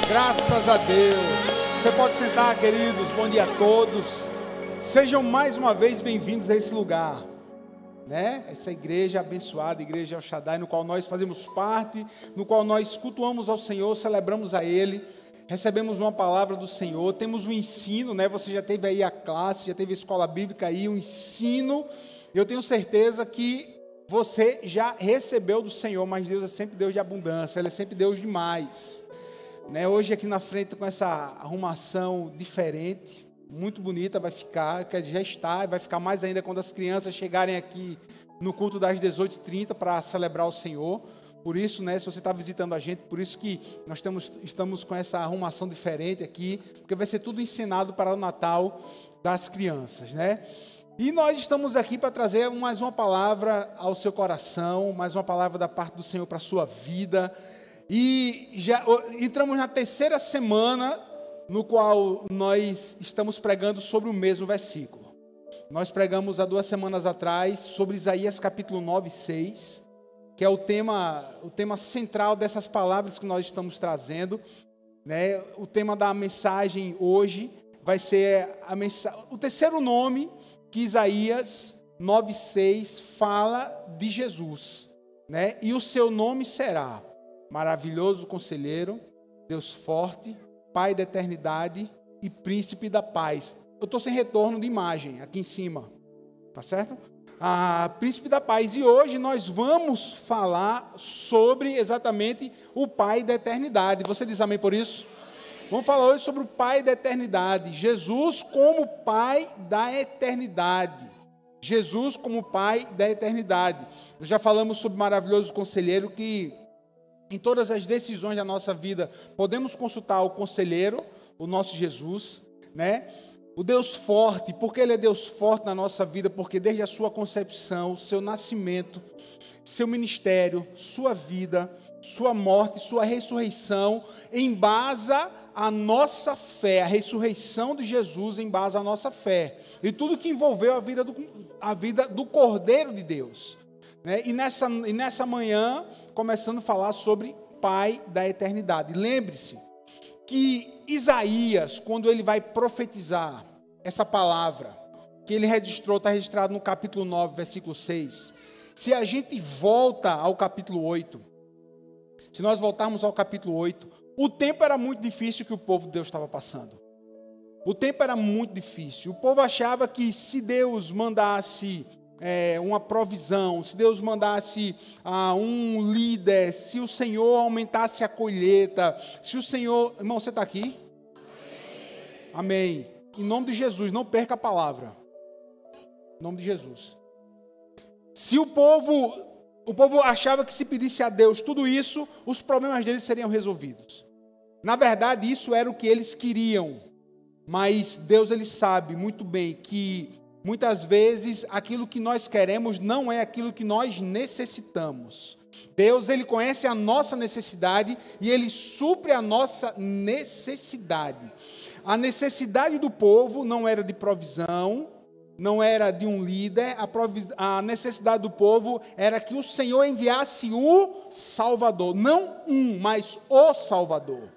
Graças a Deus. Você pode sentar, queridos. Bom dia a todos. Sejam mais uma vez bem-vindos a esse lugar, né? Essa igreja abençoada, Igreja El Shaddai, no qual nós fazemos parte, no qual nós cultuamos ao Senhor, celebramos a Ele, recebemos uma palavra do Senhor, temos um ensino, né? Você já teve aí a classe, já teve a escola bíblica aí, um ensino. Eu tenho certeza que você já recebeu do Senhor, mas Deus é sempre Deus de abundância, Ele é sempre Deus de mais. Né, hoje aqui na frente com essa arrumação diferente, muito bonita vai ficar, que já está, e vai ficar mais ainda quando as crianças chegarem aqui no culto das 18h30 para celebrar o Senhor. Por isso, né, se você está visitando a gente, por isso que nós estamos com essa arrumação diferente aqui, porque vai ser tudo ensinado para o Natal das crianças, né? E nós estamos aqui para trazer mais uma palavra ao seu coração, mais uma palavra da parte do Senhor para a sua vida. E já entramos na terceira semana no qual nós estamos pregando sobre o mesmo versículo. Nós pregamos há 2 semanas atrás sobre Isaías capítulo 9 e 6, que é o tema central dessas palavras que nós estamos trazendo, né? O tema da mensagem hoje vai ser o terceiro nome que Isaías 9 e 6 fala de Jesus, né? E o seu nome será Maravilhoso Conselheiro, Deus Forte, Pai da Eternidade e Príncipe da Paz. Eu estou sem retorno de imagem aqui em cima, tá certo? Príncipe da Paz. E hoje nós vamos falar sobre exatamente o Pai da Eternidade. Você diz amém por isso? Vamos falar hoje sobre o Pai da Eternidade. Jesus como Pai da Eternidade. Jesus como Pai da Eternidade. Nós já falamos sobre o Maravilhoso Conselheiro, que em todas as decisões da nossa vida, podemos consultar o conselheiro, o nosso Jesus, né? O Deus forte, porque Ele é Deus forte na nossa vida, porque desde a sua concepção, seu nascimento, seu ministério, sua vida, sua morte, sua ressurreição, embasa a nossa fé, a ressurreição de Jesus embasa a nossa fé, e tudo que envolveu a vida do Cordeiro de Deus. E nessa manhã, começando a falar sobre Pai da Eternidade. Lembre-se que Isaías, quando ele vai profetizar essa palavra, que ele registrou, está registrado no capítulo 9, versículo 6. Se a gente volta ao capítulo 8, se nós voltarmos ao capítulo 8, o tempo era muito difícil que o povo de Deus estava passando. O tempo era muito difícil. O povo achava que se Deus mandasse uma provisão, se Deus mandasse um líder, se o Senhor aumentasse a colheita, se o Senhor... Irmão, você está aqui? Amém. Em nome de Jesus, não perca a palavra. Em nome de Jesus. Se o povo achava que se pedisse a Deus tudo isso, os problemas deles seriam resolvidos. Na verdade, isso era o que eles queriam. Mas Deus, Ele sabe muito bem que muitas vezes, aquilo que nós queremos não é aquilo que nós necessitamos. Deus, Ele conhece a nossa necessidade e Ele supre a nossa necessidade. A necessidade do povo não era de provisão, não era de um líder. A necessidade do povo era que o Senhor enviasse o Salvador. Não mas o Salvador.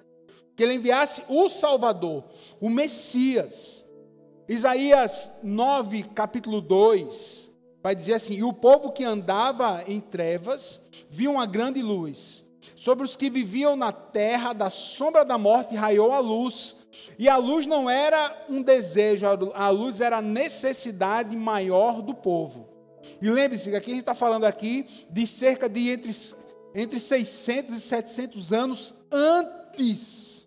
Que Ele enviasse o Salvador, o Messias. Isaías 9, capítulo 2, vai dizer assim: e o povo que andava em trevas viu uma grande luz. Sobre os que viviam na terra da sombra da morte raiou a luz. E a luz não era um desejo, a luz era a necessidade maior do povo. E lembre-se que aqui a gente está falando aqui de cerca de entre 600 e 700 anos antes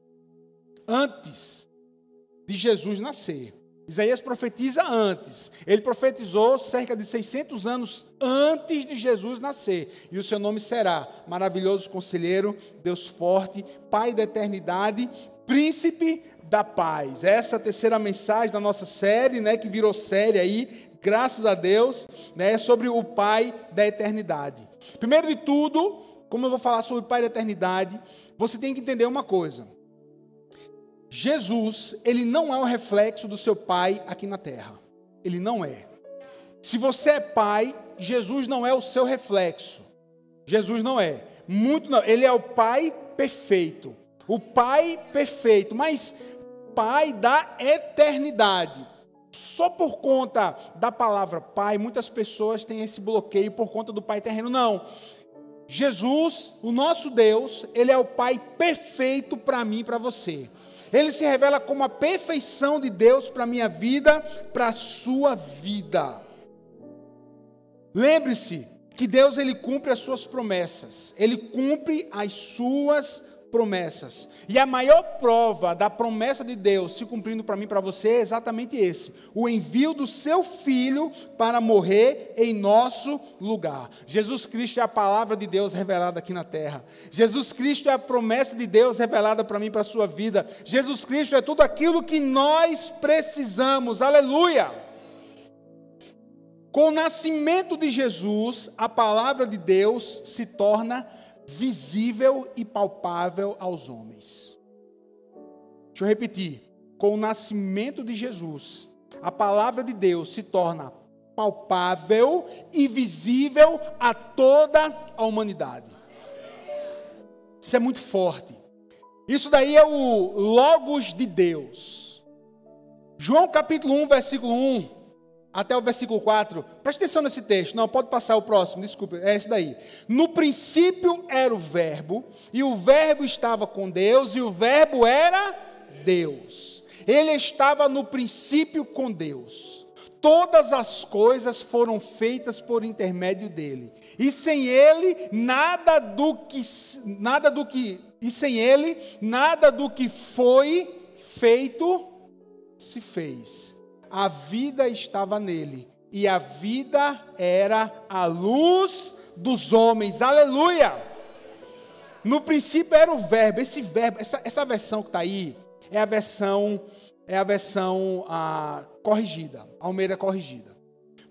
de Jesus nascer. Isaías profetiza antes. Ele profetizou cerca de 600 anos antes de Jesus nascer. E o seu nome será Maravilhoso Conselheiro, Deus Forte, Pai da Eternidade, Príncipe da Paz. Essa é a terceira mensagem da nossa série, né, que virou série aí, graças a Deus, né, sobre o Pai da Eternidade. Primeiro de tudo, como eu vou falar sobre o Pai da Eternidade, você tem que entender uma coisa. Jesus, Ele não é um reflexo do seu Pai aqui na terra. Ele não é. Se você é pai, Jesus não é o seu reflexo. Jesus não é. Muito não. Ele é o Pai perfeito. O Pai perfeito, mas Pai da eternidade. Só por conta da palavra Pai, muitas pessoas têm esse bloqueio por conta do Pai terreno. Não. Jesus, o nosso Deus, Ele é o Pai perfeito para mim e para você. Ele se revela como a perfeição de Deus para a minha vida, para a sua vida. Lembre-se que Deus, Ele cumpre as suas promessas. Ele cumpre as suas promessas. E a maior prova da promessa de Deus se cumprindo para mim e para você é exatamente esse: o envio do seu Filho para morrer em nosso lugar. Jesus Cristo é a palavra de Deus revelada aqui na terra. Jesus Cristo é a promessa de Deus revelada para mim e para a sua vida. Jesus Cristo é tudo aquilo que nós precisamos. Aleluia! Com o nascimento de Jesus, a palavra de Deus se torna visível e palpável aos homens. Deixa eu repetir. Com o nascimento de Jesus, a palavra de Deus se torna palpável e visível a toda a humanidade. Isso é muito forte. Isso daí é o Logos de Deus. João capítulo 1, versículo 1. Até o versículo 4, preste atenção nesse texto. Não, pode passar o próximo, desculpe, é esse daí. No princípio era o verbo, e o verbo estava com Deus, e o verbo era Deus. Ele estava no princípio com Deus. Todas as coisas foram feitas por intermédio dele. E sem ele, nada do que foi feito se fez. A vida estava nele, e a vida era a luz dos homens. Aleluia! No princípio era o verbo. Esse verbo, essa versão que está aí, é a versão corrigida, Almeida corrigida.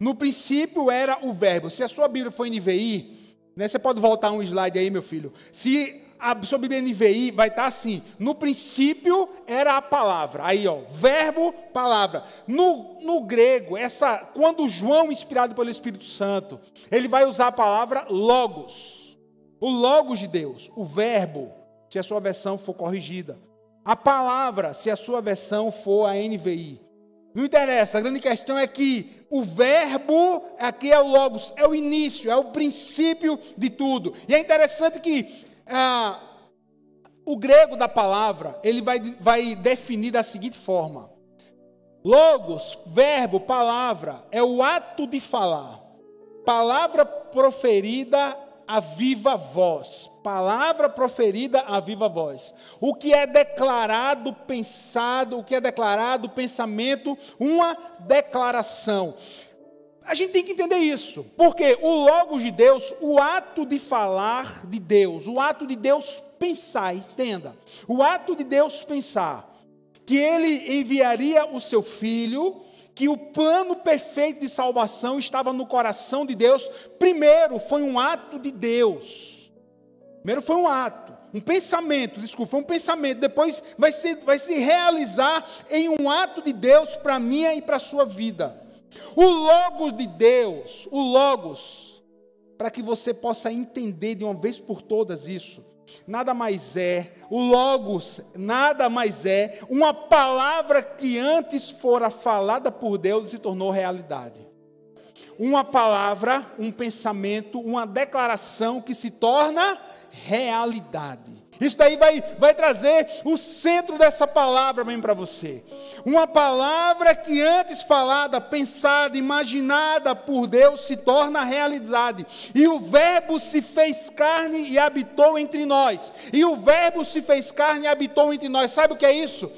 No princípio era o verbo. Se a sua Bíblia for NVI, né, você pode voltar um slide aí, meu filho. Se a sua Bíblia NVI vai estar assim: no princípio era a palavra. Aí, ó, verbo, palavra. No grego, quando João, inspirado pelo Espírito Santo, ele vai usar a palavra logos. O logos de Deus. O verbo, se a sua versão for corrigida. A palavra, se a sua versão for a NVI. Não interessa, a grande questão é que o verbo, aqui é o logos, é o início, é o princípio de tudo. E é interessante que o grego da palavra, ele vai definir da seguinte forma: logos, verbo, palavra, é o ato de falar. Palavra proferida a viva voz. Palavra proferida a viva voz. O que é declarado, pensado, o que é declarado, pensamento, uma declaração. A gente tem que entender isso, porque o Logos de Deus, o ato de falar de Deus, o ato de Deus pensar, entenda, o ato de Deus pensar, que Ele enviaria o seu Filho, que o plano perfeito de salvação estava no coração de Deus. Primeiro foi um ato de Deus, primeiro foi um ato, um pensamento, foi um pensamento, depois vai se realizar em um ato de Deus para a minha e para a sua vida. O Logos de Deus, o Logos, para que você possa entender de uma vez por todas isso, nada mais é, o Logos nada mais é uma palavra que antes fora falada por Deus e se tornou realidade. Uma palavra, um pensamento, uma declaração que se torna realidade. Isso daí vai trazer o centro dessa palavra mesmo para você. Uma palavra que antes falada, pensada, imaginada por Deus se torna realidade. E o verbo se fez carne e habitou entre nós. E o verbo se fez carne e habitou entre nós. Sabe o que é isso?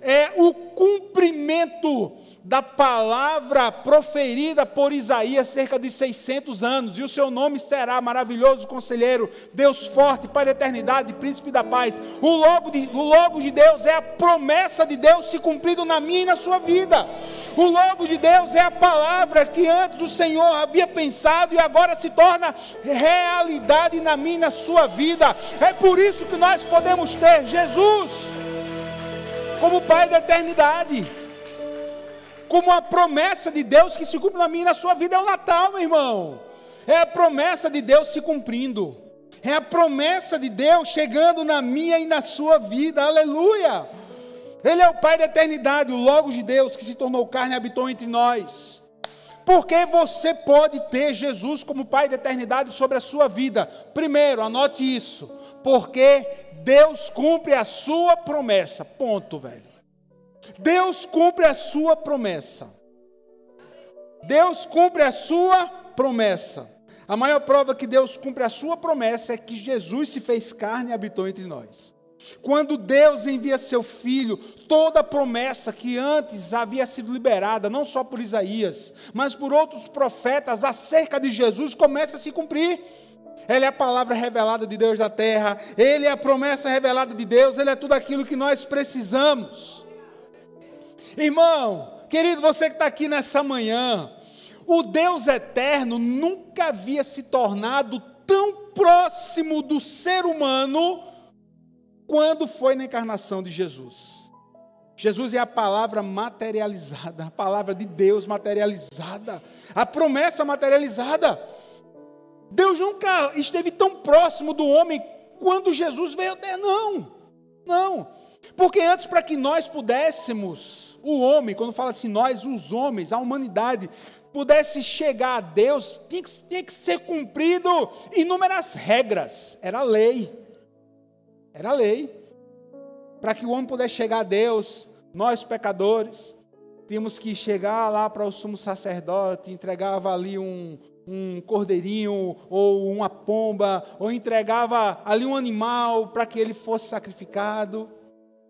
É o cumprimento da palavra proferida por Isaías cerca de 600 anos. E o seu nome será Maravilhoso Conselheiro, Deus Forte, Pai da Eternidade, Príncipe da Paz. O Logos de Deus é a promessa de Deus se cumprindo na minha e na sua vida. O Logos de Deus é a palavra que antes o Senhor havia pensado e agora se torna realidade na minha e na sua vida. É por isso que nós podemos ter Jesus como Pai da Eternidade, como a promessa de Deus que se cumpre na minha e na sua vida. É o Natal, meu irmão. É a promessa de Deus se cumprindo. É a promessa de Deus chegando na minha e na sua vida. Aleluia! Ele é o Pai da eternidade, o Logos de Deus que se tornou carne e habitou entre nós. Porque você pode ter Jesus como Pai da eternidade sobre a sua vida? Primeiro, anote isso. Porque Deus cumpre a sua promessa. Ponto, velho. Deus cumpre a sua promessa. Deus cumpre a sua promessa. A maior prova que Deus cumpre a sua promessa é que Jesus se fez carne e habitou entre nós. Quando Deus envia seu Filho, toda a promessa que antes havia sido liberada, não só por Isaías, mas por outros profetas acerca de Jesus, começa a se cumprir. Ele é a palavra revelada de Deus da terra, Ele é a promessa revelada de Deus, Ele é tudo aquilo que nós precisamos. Irmão, querido, você que está aqui nessa manhã, o Deus eterno nunca havia se tornado tão próximo do ser humano quando foi na encarnação de Jesus. Jesus é a palavra materializada, a palavra de Deus materializada, a promessa materializada. Deus nunca esteve tão próximo do homem quando Jesus veio até, não. Porque antes, para que nós pudéssemos, o homem, quando fala assim, nós, os homens, a humanidade, pudesse chegar a Deus, tinha que ser cumprido inúmeras regras, era lei. Era lei. Para que o homem pudesse chegar a Deus, nós pecadores, tínhamos que chegar lá para o sumo sacerdote, entregava ali um cordeirinho, ou uma pomba, ou entregava ali um animal para que ele fosse sacrificado,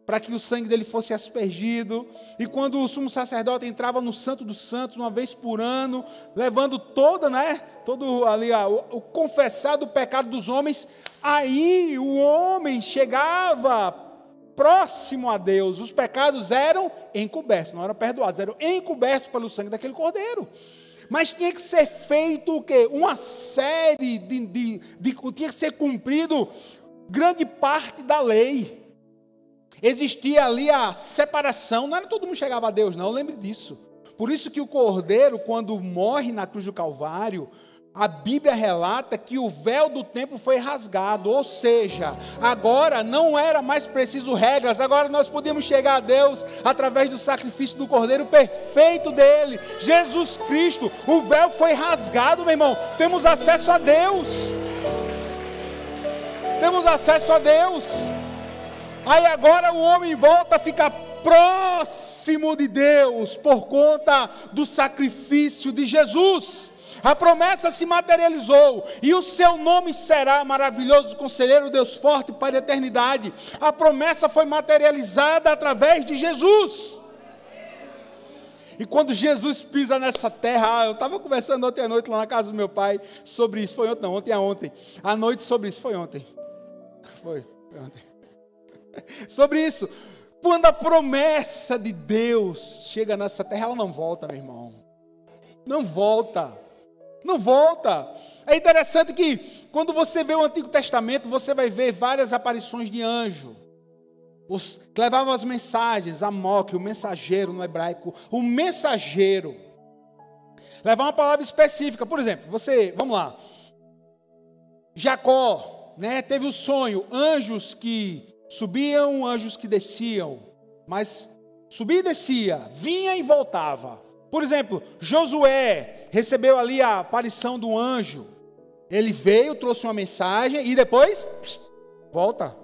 para que o sangue dele fosse aspergido. E quando o sumo sacerdote entrava no Santo dos Santos, uma vez por ano, levando todo ali o confessado pecado dos homens, aí o homem chegava próximo a Deus. Os pecados eram encobertos, não eram perdoados, eram encobertos pelo sangue daquele cordeiro. Mas tinha que ser feito o quê? Uma série tinha que ser cumprido grande parte da lei. Existia ali a separação, não era todo mundo que chegava a Deus, não, lembre disso. Por isso que o cordeiro, quando morre na cruz do Calvário, a Bíblia relata que o véu do templo foi rasgado, ou seja, agora não era mais preciso regras, agora nós podíamos chegar a Deus através do sacrifício do cordeiro perfeito dele, Jesus Cristo. O véu foi rasgado, meu irmão, temos acesso a Deus. Temos acesso a Deus. Aí agora o homem volta a ficar próximo de Deus por conta do sacrifício de Jesus. A promessa se materializou e o seu nome será maravilhoso conselheiro, Deus forte, Pai da eternidade. A promessa foi materializada através de Jesus. E quando Jesus pisa nessa terra, eu estava conversando ontem à noite lá na casa do meu pai sobre isso, foi ontem, não, ontem à noite sobre isso, foi ontem. Foi ontem. Sobre isso, quando a promessa de Deus chega nessa terra, ela não volta, meu irmão. Não volta. É interessante que quando você vê o Antigo Testamento, você vai ver várias aparições de anjo. Os que levavam as mensagens, Amok, o mensageiro no hebraico, o mensageiro. Levar uma palavra específica, por exemplo, vamos lá. Jacó, teve o sonho, anjos que subiam, anjos que desciam, mas subia e descia, vinha e voltava. Por exemplo, Josué recebeu ali a aparição do anjo, ele veio, trouxe uma mensagem e depois volta.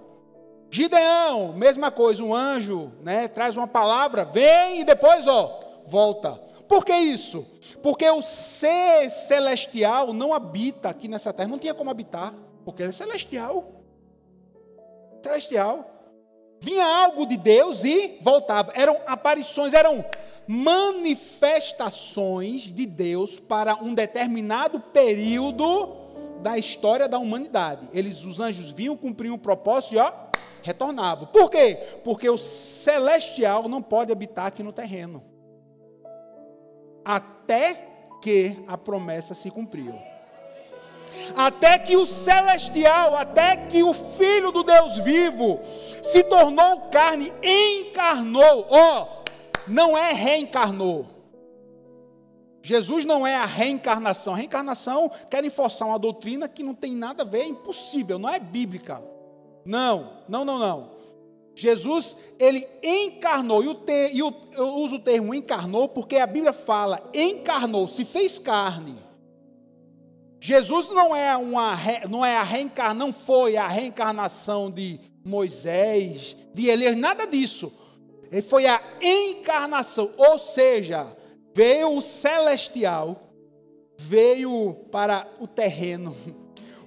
Gideão, mesma coisa, um anjo, traz uma palavra, vem e depois volta. Por que isso? Porque o ser celestial não habita aqui nessa terra, não tinha como habitar, porque ele é celestial. Vinha algo de Deus e voltava. Eram aparições, eram manifestações de Deus para um determinado período da história da humanidade. Os anjos vinham, cumpriam o propósito e retornavam. Por quê? Porque o celestial não pode habitar aqui no terreno. Até que a promessa se cumpriu. Até que o celestial, até que o Filho do Deus vivo se tornou carne, encarnou, não é reencarnou. Jesus não é a reencarnação. A reencarnação, querem forçar uma doutrina que não tem nada a ver, é impossível, não é bíblica. Não. Jesus, ele encarnou, eu uso o termo encarnou porque a Bíblia fala, encarnou, se fez carne. Jesus não foi a reencarnação de Moisés, de Elias, nada disso. Ele foi a encarnação, ou seja, veio o celestial, veio para o terreno.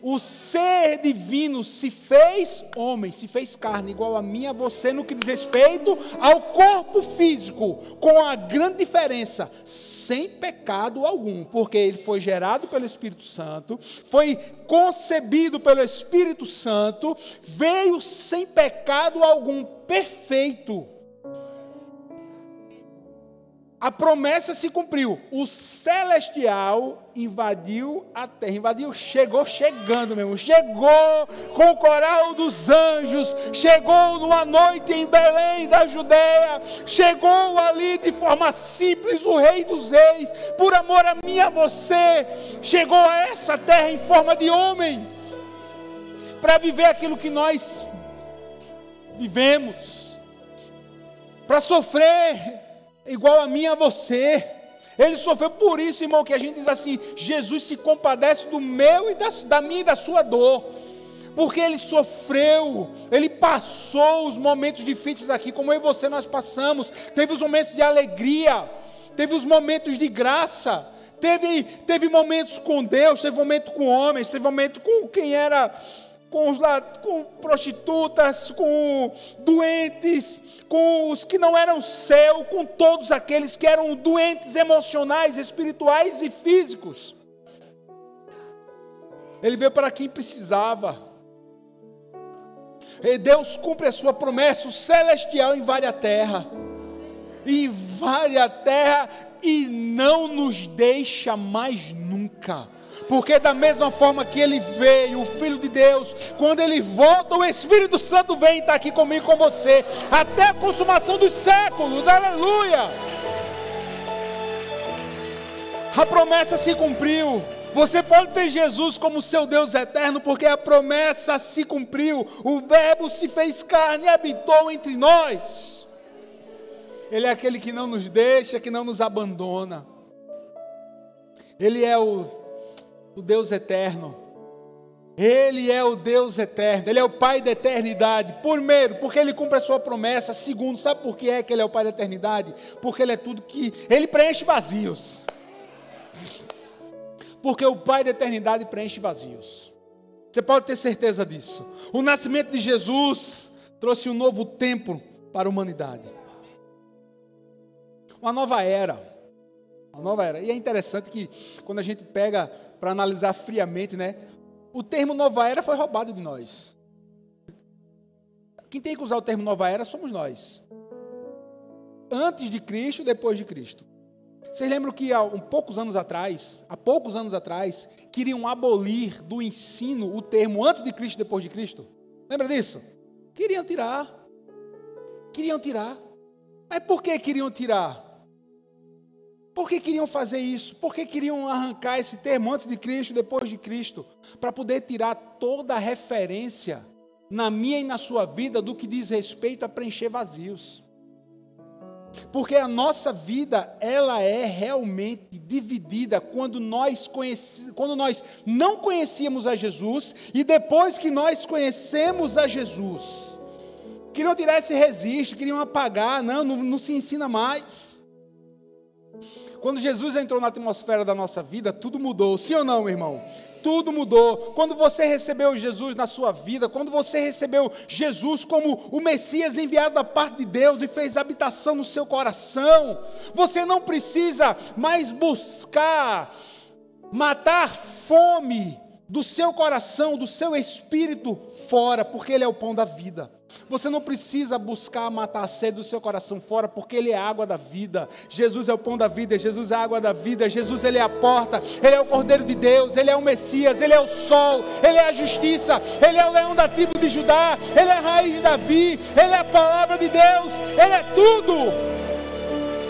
O ser divino se fez homem, se fez carne, igual a mim e a você, no que diz respeito ao corpo físico, com a grande diferença, sem pecado algum, porque ele foi gerado pelo Espírito Santo, foi concebido pelo Espírito Santo, veio sem pecado algum, perfeito. A promessa se cumpriu. O celestial invadiu a terra. Chegou chegando mesmo. Chegou com o coral dos anjos. Chegou numa noite em Belém da Judeia. Chegou ali de forma simples o Rei dos Reis. Por amor a mim e a você. Chegou a essa terra em forma de homem. Para viver aquilo que nós vivemos. Para sofrer igual a mim e a você. Ele sofreu por isso, irmão, que a gente diz assim, Jesus se compadece do meu e da minha e da sua dor, porque ele sofreu, ele passou os momentos difíceis aqui, como eu e você nós passamos. Teve os momentos de alegria, teve os momentos de graça, teve momentos com Deus, teve momento com homens, teve momento com quem era, com prostitutas, com doentes, com os que não eram seu, com todos aqueles que eram doentes emocionais, espirituais e físicos. Ele veio para quem precisava. E Deus cumpre a sua promessa, o celestial invade a terra. Invade a terra e não nos deixa mais nunca. Porque da mesma forma que ele veio, o Filho de Deus, quando ele volta, o Espírito Santo vem e está aqui comigo e com você, até a consumação dos séculos, aleluia! A promessa se cumpriu. Você pode ter Jesus como seu Deus eterno, porque a promessa se cumpriu. O Verbo se fez carne e habitou entre nós. Ele é aquele que não nos deixa, que não nos abandona. Ele é o Deus eterno. Ele é o Deus eterno. Ele é o Pai da eternidade. Primeiro, porque Ele cumpre a sua promessa. Segundo, sabe por que é que Ele é o Pai da eternidade? Porque Ele é tudo que... Ele preenche vazios. Porque o Pai da eternidade preenche vazios. Você pode ter certeza disso. O nascimento de Jesus trouxe um novo tempo para a humanidade. Uma nova era. Uma nova era. E é interessante que quando a gente pega para analisar friamente, né? O termo nova era foi roubado de nós. Quem tem que usar o termo nova era somos nós. Antes de Cristo e depois de Cristo. Vocês lembram que há poucos anos atrás, queriam abolir do ensino o termo antes de Cristo e depois de Cristo? Lembra disso? Queriam tirar. Mas por que queriam tirar? Por que queriam fazer isso? Por que queriam arrancar esse termo antes de Cristo e depois de Cristo? Para poder tirar toda a referência na minha e na sua vida do que diz respeito a preencher vazios. Porque a nossa vida, ela é realmente dividida quando nós não conhecíamos a Jesus e depois que nós conhecemos a Jesus. Queriam tirar esse registro, queriam apagar, não se ensina mais. Quando Jesus entrou na atmosfera da nossa vida, tudo mudou. Sim ou não, meu irmão? Tudo mudou. Quando você recebeu Jesus na sua vida, quando você recebeu Jesus como o Messias enviado da parte de Deus e fez habitação no seu coração, você não precisa mais buscar matar fome do seu coração, do seu espírito fora, porque Ele é o pão da vida. Você não precisa buscar matar a sede do seu coração fora, porque Ele é a água da vida. Jesus é o pão da vida, Jesus é a água da vida, Jesus Ele é a porta, Ele é o Cordeiro de Deus, Ele é o Messias, Ele é o sol, Ele é a justiça, Ele é o leão da tribo de Judá, Ele é a raiz de Davi, Ele é a palavra de Deus, Ele é tudo.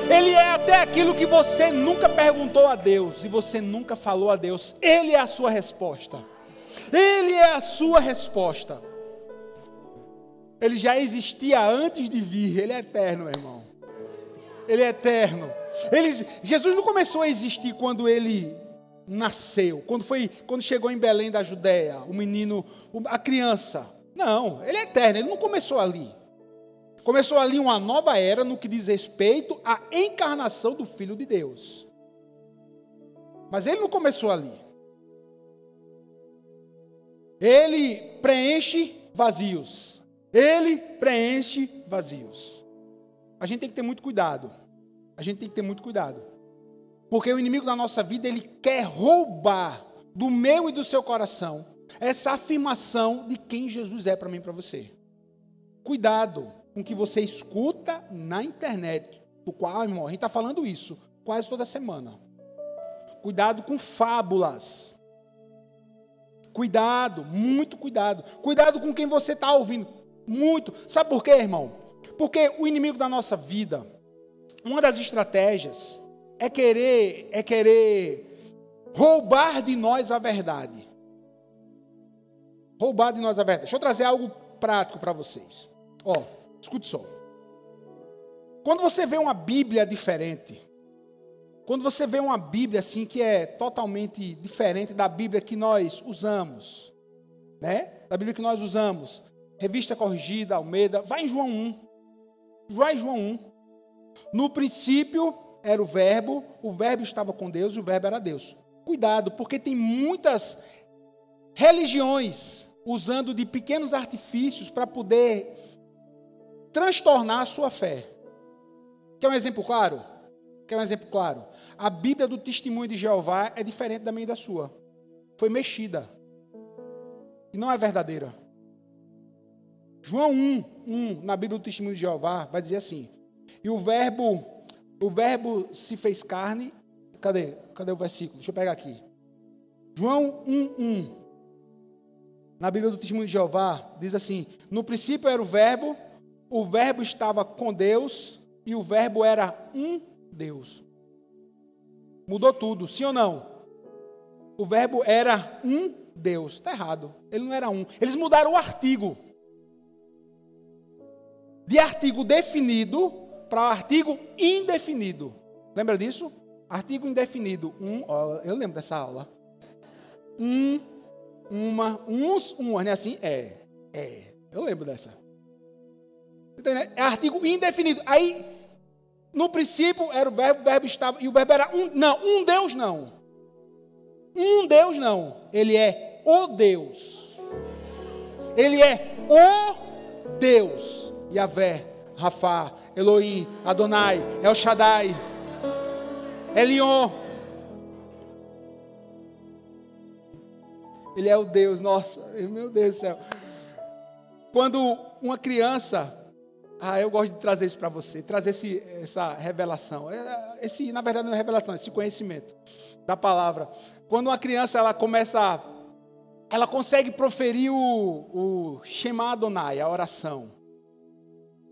Ele é até aquilo que você nunca perguntou a Deus e você nunca falou a Deus. Ele é a sua resposta. Ele é a sua resposta. Ele já existia antes de vir. Ele é eterno, meu irmão. Ele é eterno. Jesus não começou a existir quando ele nasceu, quando chegou em Belém da Judéia, o menino, a criança. Não, ele é eterno, ele não começou ali. Começou ali uma nova era no que diz respeito à encarnação do Filho de Deus. Mas ele não começou ali. Ele preenche vazios. Ele preenche vazios. A gente tem que ter muito cuidado. A gente tem que ter muito cuidado. Porque o inimigo da nossa vida, ele quer roubar do meu e do seu coração essa afirmação de quem Jesus é para mim e para você. Cuidado com o que você escuta na internet, do qual, irmão, a gente está falando isso quase toda semana. Cuidado com fábulas. Cuidado, muito cuidado. Cuidado com quem você está ouvindo. Muito. Sabe por quê, irmão? Porque o inimigo da nossa vida, uma das estratégias é querer roubar de nós a verdade. Roubar de nós a verdade. Deixa eu trazer algo prático para vocês. Escute só. Quando você vê uma Bíblia diferente, quando você vê uma Bíblia assim que é totalmente diferente da Bíblia que nós usamos, né? Da Bíblia que nós usamos, Revista Corrigida, Almeida, vai em João 1. Vai em João 1. No princípio era o verbo estava com Deus e o verbo era Deus. Cuidado, porque tem muitas religiões usando de pequenos artifícios para poder transtornar a sua fé. Quer um exemplo claro? A Bíblia do Testemunho de Jeová é diferente da minha e da sua. Foi mexida. E não é verdadeira. João 1, na Bíblia do Testemunho de Jeová, vai dizer assim: e o verbo se fez carne. Cadê o versículo? Deixa eu pegar aqui. João 1. Na Bíblia do Testemunho de Jeová, diz assim: no princípio era o verbo estava com Deus, e o verbo era um Deus. Mudou tudo, sim ou não? O verbo era um Deus. Está errado, ele não era um. Eles mudaram o artigo. De artigo definido para artigo indefinido. Lembra disso? Artigo indefinido. Eu lembro dessa aula. Uns, não é assim? Eu lembro dessa. É artigo indefinido. Aí, no princípio era o verbo estava, e o verbo era um. Não, um Deus não. Um Deus não. Ele é o Deus. Ele é o Deus. Yahvé, Rafá, Elohim, Adonai, El Shaddai, Elion. Ele é o Deus, nossa, meu Deus do céu. Quando uma criança, eu gosto de trazer isso para você, trazer essa revelação. Na verdade não é revelação, esse conhecimento da palavra. Quando uma criança ela consegue proferir o Shema Adonai, a oração.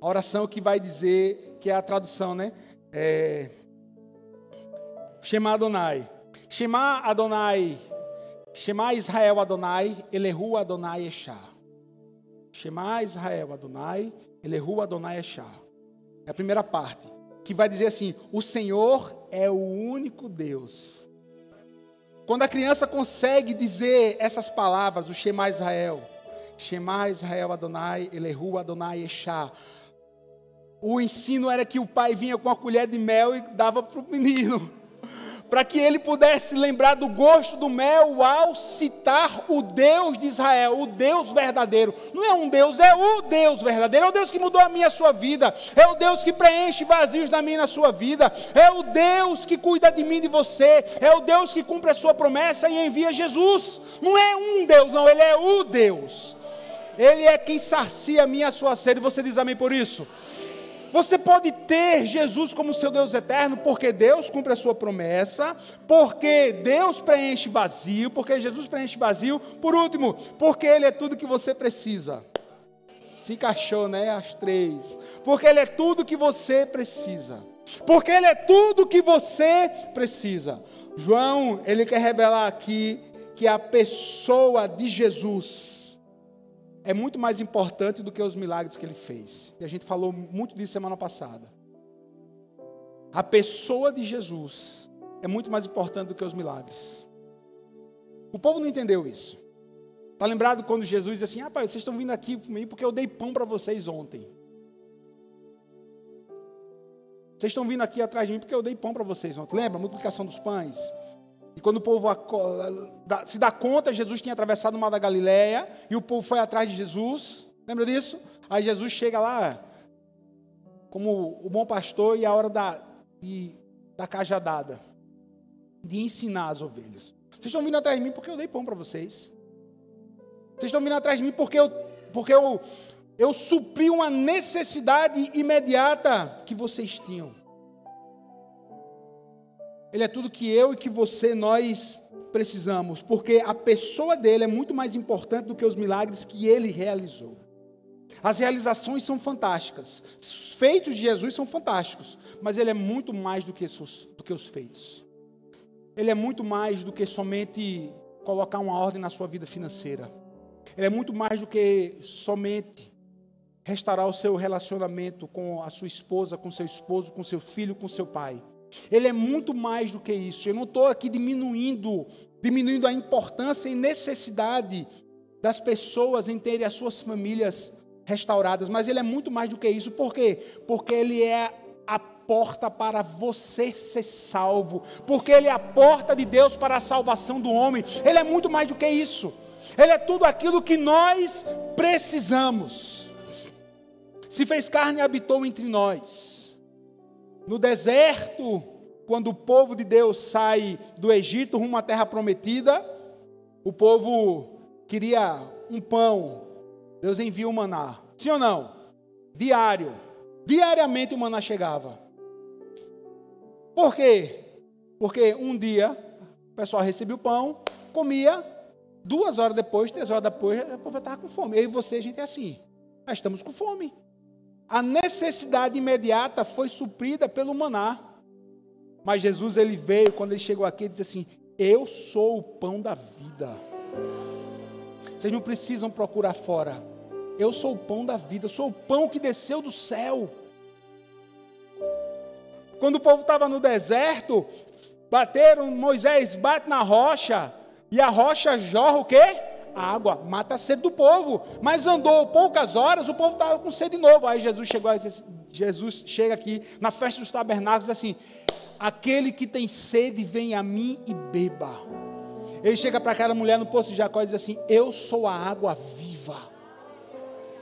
A oração que vai dizer, que é a tradução, né? Shema Adonai. Shema Adonai. Shema Israel Adonai, Elehu Adonai Eshá. Shema Israel Adonai, Elehu Adonai Eshá. É a primeira parte, que vai dizer assim: o Senhor é o único Deus. Quando a criança consegue dizer essas palavras, o Shema Israel Adonai, Elehu Adonai Eshá. O ensino era que o pai vinha com uma colher de mel e dava para o menino, para que ele pudesse lembrar do gosto do mel ao citar o Deus de Israel, o Deus verdadeiro. Não é um Deus, é o Deus verdadeiro. É o Deus que mudou a minha e a sua vida. É o Deus que preenche vazios na minha e na sua vida. É o Deus que cuida de mim e de você. É o Deus que cumpre a sua promessa e envia Jesus. Não é um Deus, não, ele é o Deus. Ele é quem sacia a minha e a sua sede. Você diz amém por isso? Você pode ter Jesus como seu Deus eterno, porque Deus cumpre a sua promessa, porque Deus preenche vazio, porque Jesus preenche vazio. Por último, porque Ele é tudo que você precisa. Se encaixou, né? As três. Porque Ele é tudo que você precisa. Porque Ele é tudo que você precisa. João, ele quer revelar aqui que a pessoa de Jesus é muito mais importante do que os milagres que Ele fez. E a gente falou muito disso semana passada. A pessoa de Jesus é muito mais importante do que os milagres. O povo não entendeu isso. Está lembrado quando Jesus disse assim: rapaz, vocês estão vindo aqui comigo porque eu dei pão para vocês ontem. Vocês estão vindo aqui atrás de mim porque eu dei pão para vocês ontem. Lembra? A multiplicação dos pães. E quando o povo se dá conta, Jesus tinha atravessado o mar da Galileia e o povo foi atrás de Jesus. Lembra disso? Aí Jesus chega lá como o bom pastor e a hora da cajadada, de ensinar as ovelhas. Vocês estão vindo atrás de mim porque eu dei pão para vocês. Vocês estão vindo atrás de mim porque eu supri uma necessidade imediata que vocês tinham. Ele é tudo que eu e que você, nós precisamos, porque a pessoa dele é muito mais importante do que os milagres que ele realizou. As realizações são fantásticas, os feitos de Jesus são fantásticos, mas ele é muito mais do que os feitos. Ele é muito mais do que somente colocar uma ordem na sua vida financeira. Ele é muito mais do que somente restaurar o seu relacionamento com a sua esposa, com seu esposo, com seu filho, com seu pai. Ele é muito mais do que isso. Eu não estou aqui diminuindo a importância e necessidade das pessoas em terem as suas famílias restauradas, mas ele é muito mais do que isso. Por quê? Porque ele é a porta para você ser salvo, porque ele é a porta de Deus para a salvação do homem. Ele é muito mais do que isso. Ele é tudo aquilo que nós precisamos. Se fez carne e habitou entre nós. No deserto, quando o povo de Deus sai do Egito rumo à terra prometida, o povo queria um pão. Deus envia o maná. Sim ou não? Diariamente o maná chegava. Por quê? Porque um dia o pessoal recebia o pão, comia, 2 horas depois, 3 horas depois, o povo estava com fome. Eu e você, a gente é assim. Nós estamos com fome. A necessidade imediata foi suprida pelo maná. Mas Jesus, ele veio, quando ele chegou aqui, ele disse assim: eu sou o pão da vida. Vocês não precisam procurar fora. Eu sou o pão da vida, eu sou o pão que desceu do céu. Quando o povo estava no deserto, Moisés bate na rocha, e a rocha jorra o quê? A água, mata a sede do povo. Mas andou poucas horas, o povo estava com sede de novo. Aí Jesus chega aqui na festa dos tabernáculos e diz assim: aquele que tem sede, vem a mim e beba. Ele chega para aquela mulher no poço de Jacó e diz assim: eu sou a água viva.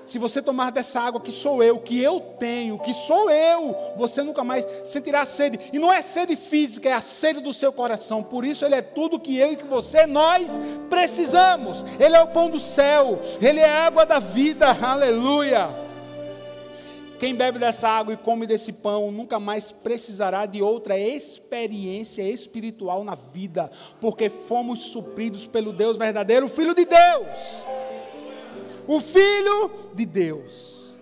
Se você tomar dessa água que sou eu, que eu tenho, que sou eu, você nunca mais sentirá sede. E não é sede física, é a sede do seu coração. Por isso ele é tudo que eu e que você, nós precisamos. Ele é o pão do céu, ele é a água da vida, aleluia. Quem bebe dessa água e come desse pão nunca mais precisará de outra experiência espiritual na vida, porque fomos supridos pelo Deus verdadeiro, o Filho de Deus. O Filho de Deus.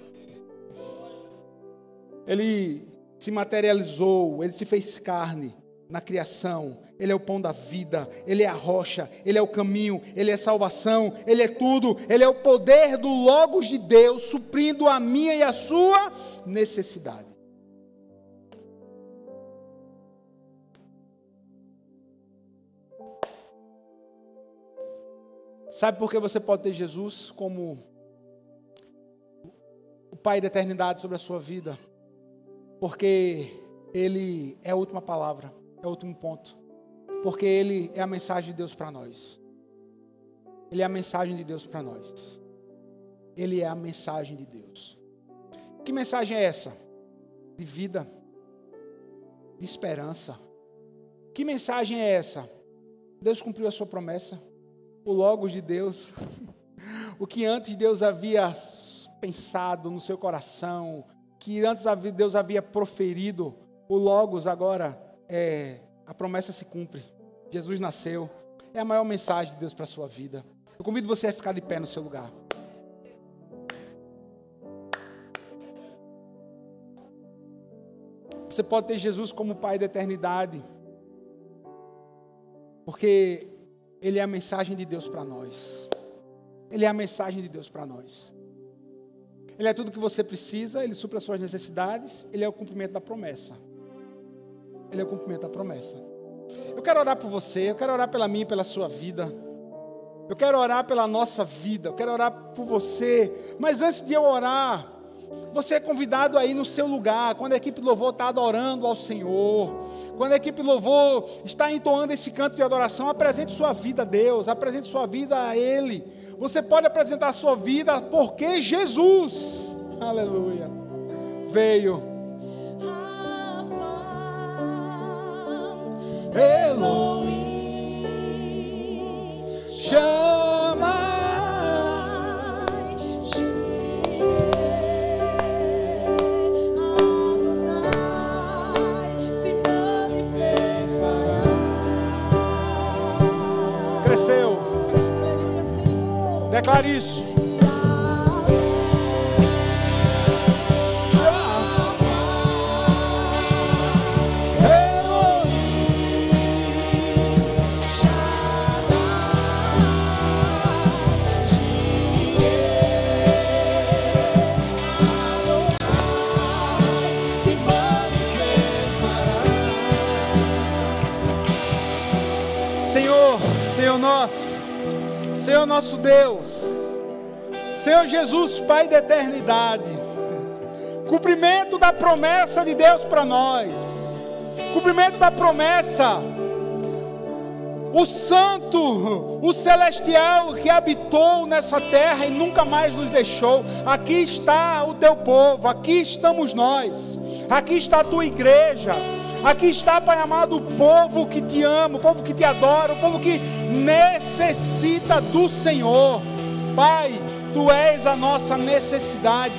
Ele se materializou, ele se fez carne na criação. Ele é o pão da vida, ele é a rocha, ele é o caminho, ele é a salvação, ele é tudo. Ele é o poder do Logos de Deus, suprindo a minha e a sua necessidade. Sabe por que você pode ter Jesus como o Pai da eternidade sobre a sua vida? Porque Ele é a última palavra, é o último ponto. Porque Ele é a mensagem de Deus para nós. Ele é a mensagem de Deus para nós. Ele é a mensagem de Deus. Que mensagem é essa? De vida, de esperança. Que mensagem é essa? Deus cumpriu a sua promessa. O Logos de Deus, o que antes Deus havia pensado no seu coração, que antes Deus havia proferido, o Logos agora, a promessa se cumpre. Jesus nasceu, é a maior mensagem de Deus para a sua vida. Eu convido você a ficar de pé no seu lugar. Você pode ter Jesus como Pai da eternidade, porque Ele é a mensagem de Deus para nós. Ele é a mensagem de Deus para nós. Ele é tudo que você precisa, Ele supre as suas necessidades, Ele é o cumprimento da promessa. Ele é o cumprimento da promessa. Eu quero orar por você, eu quero orar pela minha e pela sua vida. Eu quero orar pela nossa vida, eu quero orar por você. Mas antes de eu orar, você é convidado aí no seu lugar, quando a equipe de louvor está adorando ao Senhor, quando a equipe de louvor está entoando esse canto de adoração, apresente sua vida a Deus, apresente sua vida a Ele. Você pode apresentar a sua vida porque Jesus, aleluia, veio. Elohim, chama, Adonai se manifestará. Cresceu. Declare isso. Senhor nosso Deus, Senhor Jesus, Pai da eternidade, cumprimento da promessa de Deus para nós, cumprimento da promessa, o santo, o celestial que habitou nessa terra e nunca mais nos deixou. Aqui está o teu povo, aqui estamos nós, aqui está a tua igreja. Aqui está, Pai amado, o povo que te ama, o povo que te adora, o povo que necessita do Senhor. Pai, Tu és a nossa necessidade.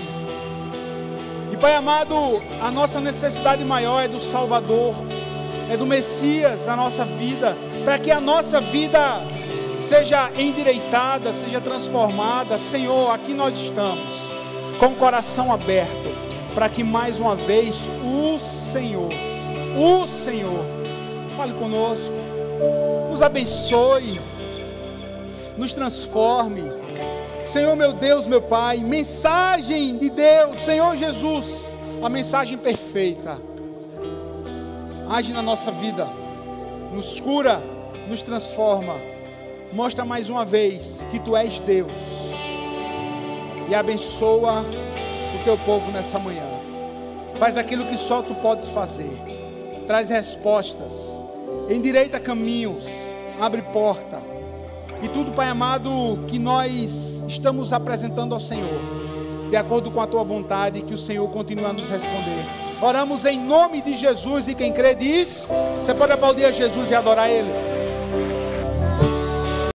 E Pai amado, a nossa necessidade maior é do Salvador, é do Messias na nossa vida, para que a nossa vida seja endireitada, seja transformada. Senhor, aqui nós estamos, com o coração aberto, para que mais uma vez o Senhor fale conosco, nos abençoe, nos transforme. Senhor meu Deus, meu Pai, mensagem de Deus, Senhor Jesus, a mensagem perfeita. Age na nossa vida, nos cura, nos transforma. Mostra mais uma vez que Tu és Deus. E abençoa o Teu povo nessa manhã. Faz aquilo que só Tu podes fazer. Traz respostas, endireita caminhos, abre porta. E tudo, Pai amado, que nós estamos apresentando ao Senhor, de acordo com a Tua vontade, que o Senhor continue a nos responder. Oramos em nome de Jesus, e quem crê diz, você pode aplaudir a Jesus e adorar Ele.